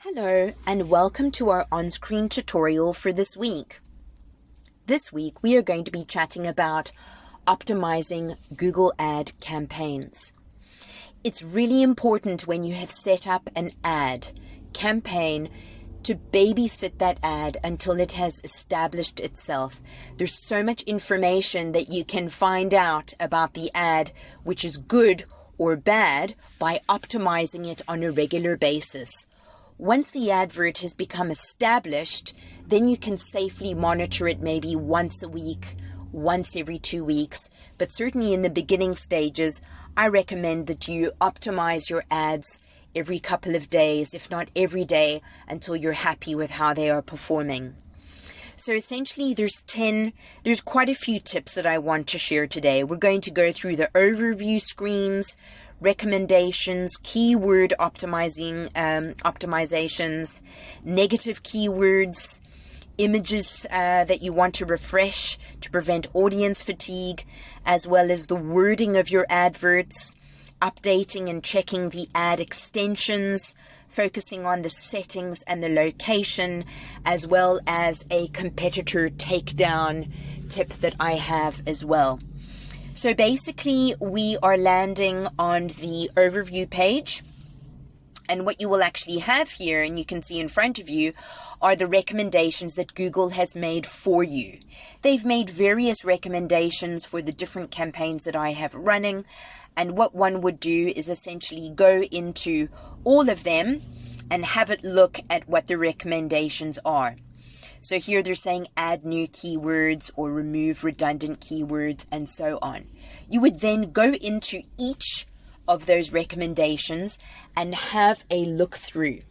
Hello and welcome to our on-screen tutorial for this week. This week we are going to be chatting about optimizing Google ad campaigns. It's really important when you have set up an ad campaign to babysit that ad until it has established itself. There's so much information that you can find out about the ad, which is good or bad, by optimizing it on a regular basis. Once the advert has become established, then you can safely monitor it maybe once a week, once every 2 weeks. But certainly in the beginning stages, I recommend that you optimize your ads every couple of days, if not every day, until you're happy with how they are performing. So essentially there's quite a few tips that I want to share today. We're going to go through the overview screens, recommendations, keyword optimizations, negative keywords, images that you want to refresh to prevent audience fatigue, as well as the wording of your adverts, updating and checking the ad extensions, focusing on the settings and the location, as well as a competitor takedown tip that I have as well. So basically, we are landing on the overview page. And what you will actually have here, and you can see in front of you, are the recommendations that Google has made for you. They've made various recommendations for the different campaigns that I have running. And what one would do is essentially go into all of them and have it look at what the recommendations are. So here they're saying add new keywords or remove redundant keywords and so on. You would then go into each of those recommendations and have a look through.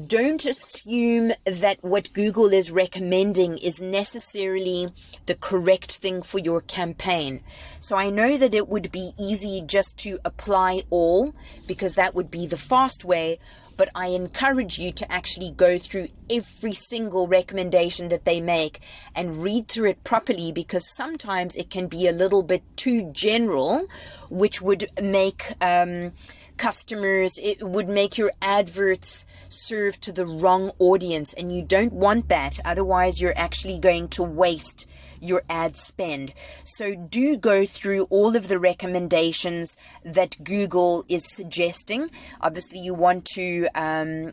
Don't assume that what Google is recommending is necessarily the correct thing for your campaign. So I know that it would be easy just to apply all, because that would be the fast way, but I encourage you to actually go through every single recommendation that they make and read through it properly, because sometimes it can be a little bit too general, which would make it would make your adverts serve to the wrong audience, and you don't want that. Otherwise, you're actually going to waste your ad spend. So do go through all of the recommendations that Google is suggesting. Obviously, you want to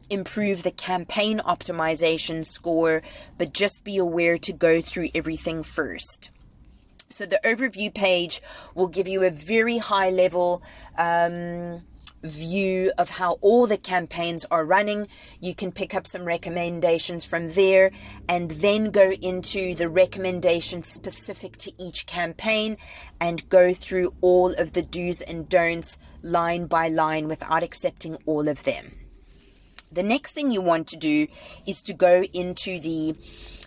improve the campaign optimization score, but just be aware to go through everything first. So the overview page will give you a very high level view of how all the campaigns are running. You can pick up some recommendations from there and then go into the recommendations specific to each campaign and go through all of the do's and don'ts line by line without accepting all of them. The next thing you want to do is to go into the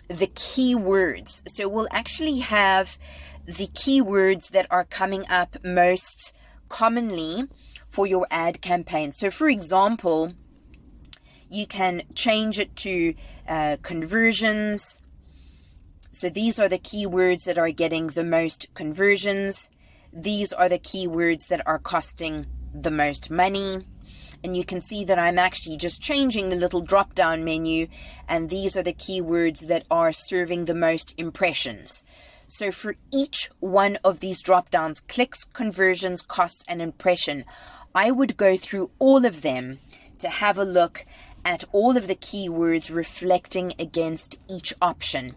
keywords. So we'll actually have the keywords that are coming up most commonly for your ad campaign. So for example, you can change it to conversions. So these are the keywords that are getting the most conversions. These are the keywords that are costing the most money. And you can see that I'm actually just changing the little drop down menu, and these are the keywords that are serving the most impressions. So for each one of these drop downs, clicks, conversions, costs, and impression, I would go through all of them to have a look at all of the keywords reflecting against each option.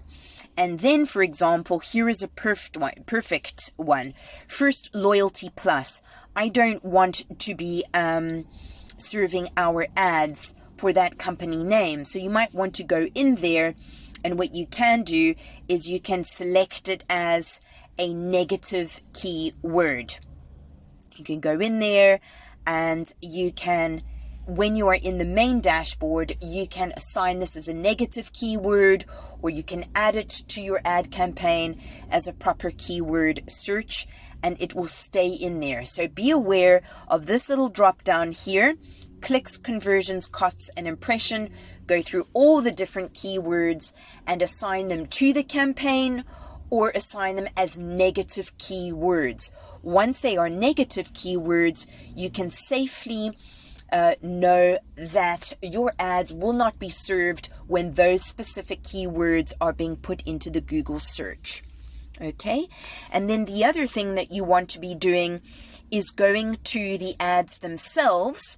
And then, for example, here is a perfect one. First, Loyalty Plus. I don't want to be serving our ads for that company name. So you might want to go in there, and what you can do is you can select it as a negative keyword. You can go in there and you can, when you are in the main dashboard, you can assign this as a negative keyword, or you can add it to your ad campaign as a proper keyword search, and it will stay in there. So be aware of this little drop down here, clicks, conversions, costs, and impression. Go through all the different keywords and assign them to the campaign or assign them as negative keywords. Once they are negative keywords, you can safely know that your ads will not be served when those specific keywords are being put into the Google search. Okay, and then the other thing that you want to be doing is going to the ads themselves,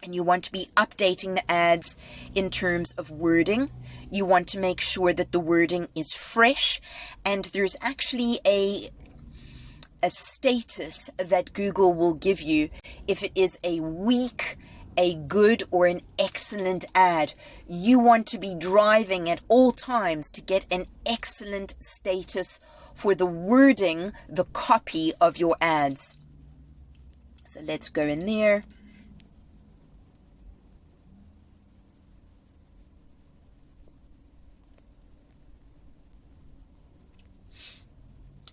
and you want to be updating the ads in terms of wording. You want to make sure that the wording is fresh, and there's actually a status that Google will give you if it is a weak, a good, or an excellent ad. You want to be driving at all times to get an excellent status for the wording, the copy of your ads. So let's go in there.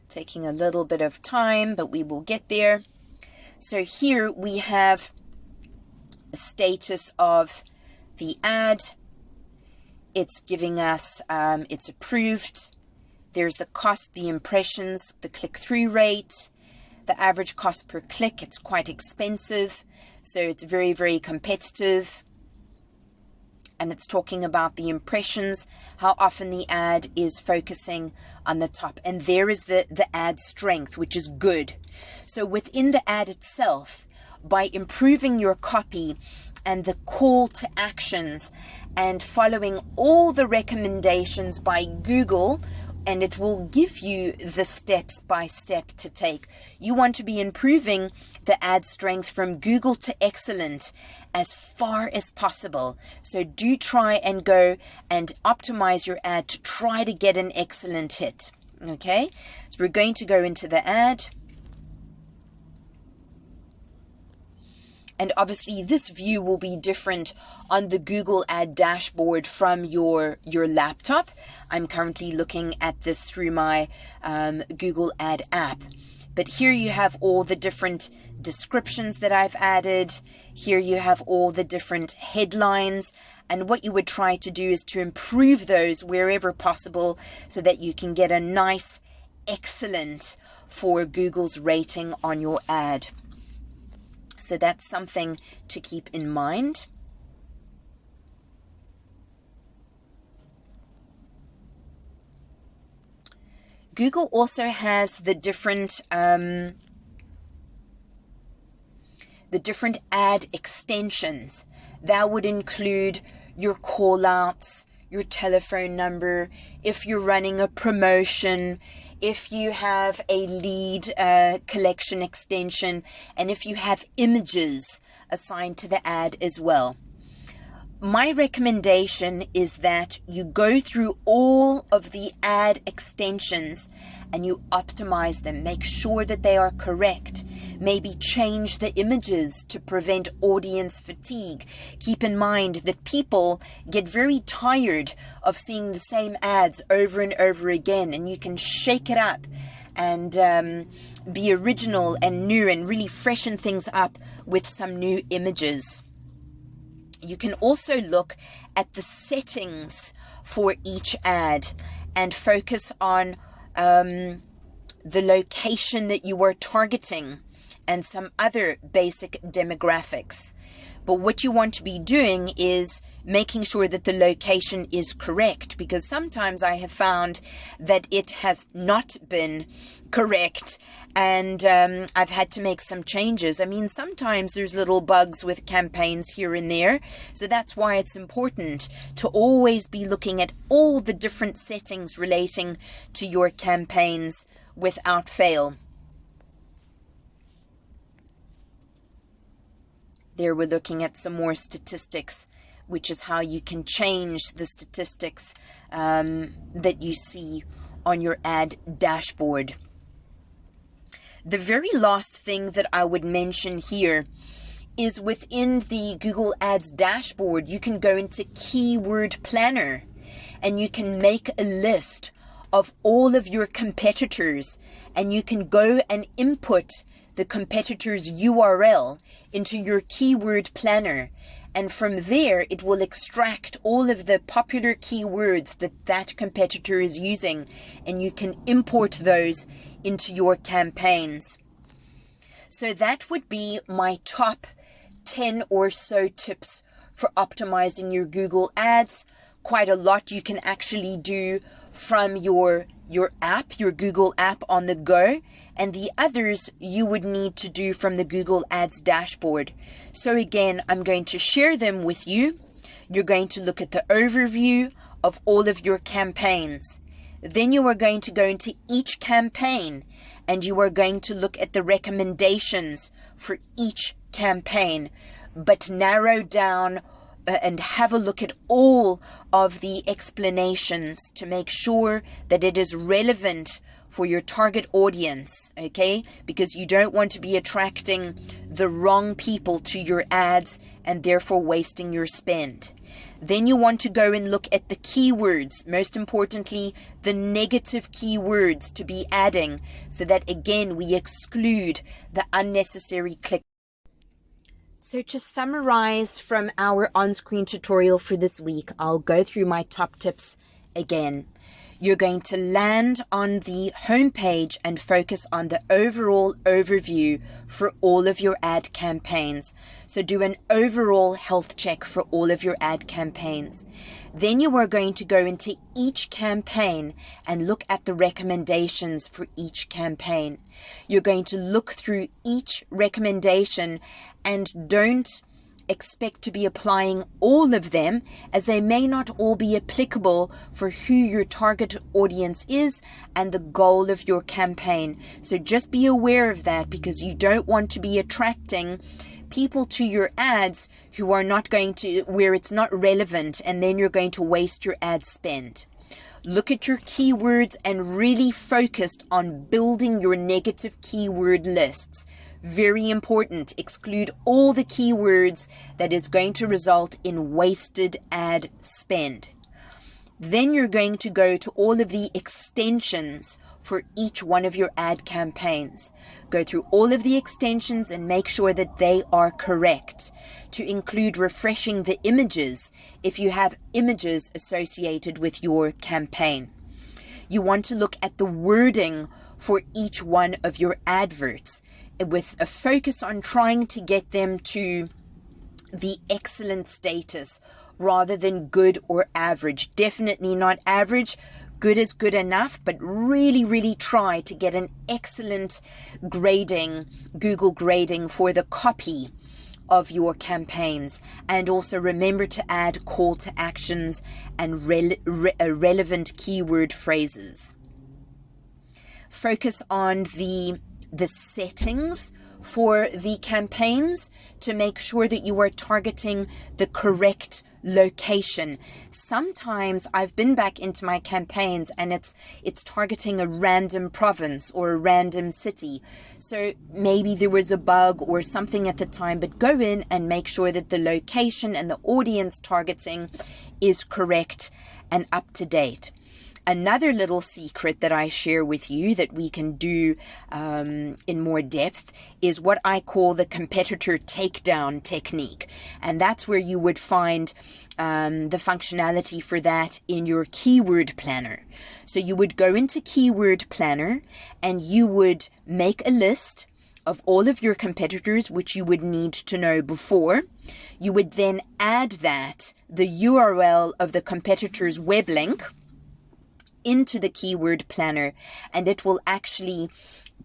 Taking a little bit of time, but we will get there. So here we have a status of the ad. It's giving us, it's approved. There's the cost, the impressions, the click-through rate, the average cost per click. It's quite expensive, so it's very, very competitive. And it's talking about the impressions, how often the ad is focusing on the top. And there is the ad strength, which is good. So within the ad itself, by improving your copy and the call to actions and following all the recommendations by Google, and it will give you the steps by step to take. You want to be improving the ad strength from Google to excellent as far as possible. So do try and go and optimize your ad to try to get an excellent hit. Okay, so we're going to go into the ad. And obviously this view will be different on the Google Ad dashboard from your laptop. I'm currently looking at this through my Google Ad app. But here you have all the different descriptions that I've added. Here you have all the different headlines. And what you would try to do is to improve those wherever possible so that you can get a nice, excellent for Google's rating on your ad. So that's something to keep in mind. Google also has the different ad extensions. That would include your call outs, your telephone number, if you're running a promotion, if you have a lead collection extension, and if you have images assigned to the ad as well. My recommendation is that you go through all of the ad extensions and you optimize them. Make sure that they are correct. Maybe change the images to prevent audience fatigue. Keep in mind that people get very tired of seeing the same ads over and over again, and you can shake it up and be original and new and really freshen things up with some new images. You can also look at the settings for each ad and focus on the location that you are targeting and some other basic demographics. But what you want to be doing is making sure that the location is correct, because sometimes I have found that it has not been correct, and I've had to make some changes. I mean, sometimes there's little bugs with campaigns here and there, so that's why it's important to always be looking at all the different settings relating to your campaigns without fail. There we're looking at some more statistics, which is how you can change the statistics that you see on your ad dashboard. The very last thing that I would mention here is within the Google Ads dashboard, you can go into Keyword Planner and you can make a list of all of your competitors, and you can go and input the competitor's URL into your Keyword Planner. And from there, it will extract all of the popular keywords that that competitor is using, and you can import those into your campaigns. So that would be my top 10 or so tips for optimizing your Google Ads. Quite a lot you can actually do from your app, your Google app on the go, and the others you would need to do from the Google Ads dashboard. So again, I'm going to share them with you. You're going to look at the overview of all of your campaigns. Then you are going to go into each campaign and you are going to look at the recommendations for each campaign, but narrow down and have a look at all of the explanations to make sure that it is relevant for your target audience, okay? Because you don't want to be attracting the wrong people to your ads and therefore wasting your spend. Then you want to go and look at the keywords, most importantly, the negative keywords to be adding, so that again, we exclude the unnecessary click. So to summarize from our on-screen tutorial for this week, I'll go through my top tips again. You're going to land on the home page and focus on the overall overview for all of your ad campaigns. So do an overall health check for all of your ad campaigns. Then you are going to go into each campaign and look at the recommendations for each campaign. You're going to look through each recommendation and don't expect to be applying all of them, as they may not all be applicable for who your target audience is and the goal of your campaign. So just be aware of that, because you don't want to be attracting people to your ads who are not going to, where it's not relevant, and then you're going to waste your ad spend. Look at your keywords and really focus on building your negative keyword lists. Very important. Exclude all the keywords that is going to result in wasted ad spend. Then you're going to go to all of the extensions for each one of your ad campaigns. Go through all of the extensions and make sure that they are correct. To include refreshing the images if you have images associated with your campaign. You want to look at the wording for each one of your adverts, with a focus on trying to get them to the excellent status rather than good or average. Definitely not average. Good is good enough, but really try to get an excellent grading, Google grading for the copy of your campaigns. And also remember to add call to actions and relevant keyword phrases. Focus on the settings for the campaigns to make sure that you are targeting the correct location. Sometimes I've been back into my campaigns and it's targeting a random province or a random city. So maybe there was a bug or something at the time, but go in and make sure that the location and the audience targeting is correct and up to date. Another little secret that I share with you that we can do in more depth is what I call the competitor takedown technique. And that's where you would find the functionality for that in your keyword planner. So you would go into keyword planner and you would make a list of all of your competitors, which you would need to know before. You would then add that, the URL of the competitor's web link, into the keyword planner, and it will actually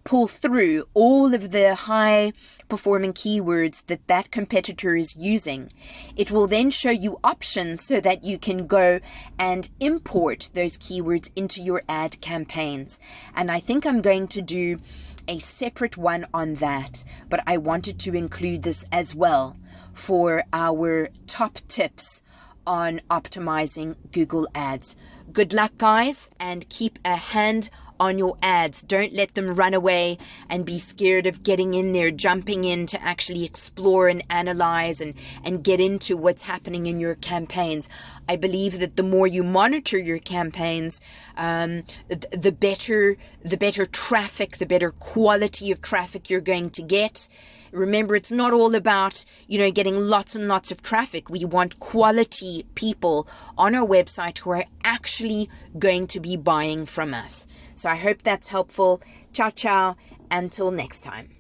pull through all of the high performing keywords that competitor is using. It will then show you options so that you can go and import those keywords into your ad campaigns. And I think I'm going to do a separate one on that, but I wanted to include this as well for our top tips on optimizing Google Ads. Good luck, guys, and keep a hand on your ads. Don't let them run away and be scared of getting in there, jumping in to actually explore and analyze and get into what's happening in your campaigns. I believe that the more you monitor your campaigns, the better traffic, the better quality of traffic you're going to get. Remember, it's not all about, getting lots and lots of traffic. We want quality people on our website who are actually going to be buying from us. So I hope that's helpful. Ciao, ciao. Until next time.